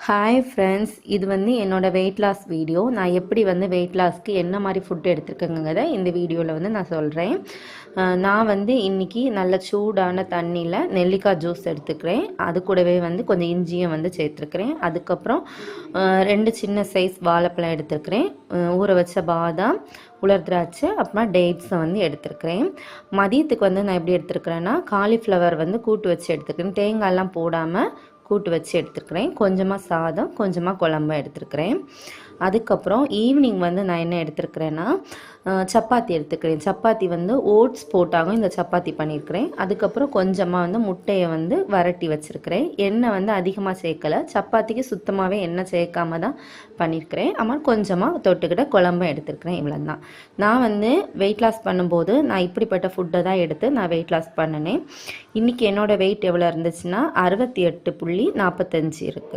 Hi friends, இது வந்து என்னோட வெயிட் லாஸ் வீடியோ. நான் எப்படி வந்து வெயிட் லாஸ்க்கு என்ன மாதிரி ஃபுட் எடுத்துருக்கேங்கிறத இந்த வீடியோவில் வந்து நான் சொல்கிறேன். நான் வந்து இன்றைக்கி நல்ல சூடான தண்ணியில் நெல்லிக்காய் ஜூஸ் எடுத்துக்கிறேன். அது கூடவே வந்து கொஞ்சம் இஞ்சியும் வந்து சேர்த்துருக்கிறேன். அதுக்கப்புறம் 2 சின்ன சைஸ் வாழைப்பழம் எடுத்துருக்கிறேன். ஊற வச்ச பாதாம், உலர் திராட்சை, அப்புறமா டேட்ஸை வந்து எடுத்துருக்கிறேன். மதியத்துக்கு வந்து நான் எப்படி எடுத்துருக்கிறேன்னா, காலிஃப்ளவர் வந்து கூட்டு வச்சு எடுத்துக்கிறேன். தேங்காயெல்லாம் போடாமல் கூட்டு வச்சு எடுத்துக்கிறேன். கொஞ்சமாக சாதம், கொஞ்சமாக குழம்பு எடுத்துருக்கிறேன். அதுக்கப்புறம் ஈவினிங் வந்து நான் என்ன எடுத்துருக்கிறேன்னா, சப்பாத்தி எடுத்துக்கிறேன். சப்பாத்தி வந்து ஓட்ஸ் போட்டாங்க இந்த சப்பாத்தி பண்ணியிருக்கிறேன். அதுக்கப்புறம் கொஞ்சமாக வந்து முட்டையை வந்து வரட்டி வச்சுருக்கிறேன். எண்ணெய் வந்து அதிகமாக சேர்க்கலை. சப்பாத்திக்கு சுத்தமாகவே எண்ணெய் சேர்க்காம தான் பண்ணியிருக்கிறேன். அம்மா கொஞ்சமாக தொட்டுக்கிட்ட குழம்பும் எடுத்துருக்கிறேன். இவ்வளோ தான். நான் வந்து வெயிட் லாஸ் பண்ணும்போது நான் இப்படிப்பட்ட ஃபுட்டை தான் எடுத்து நான் வெயிட் லாஸ் பண்ணினேன். இன்றைக்கி என்னோடய வெயிட் எவ்வளோ இருந்துச்சுன்னா 68.45 இருக்குது.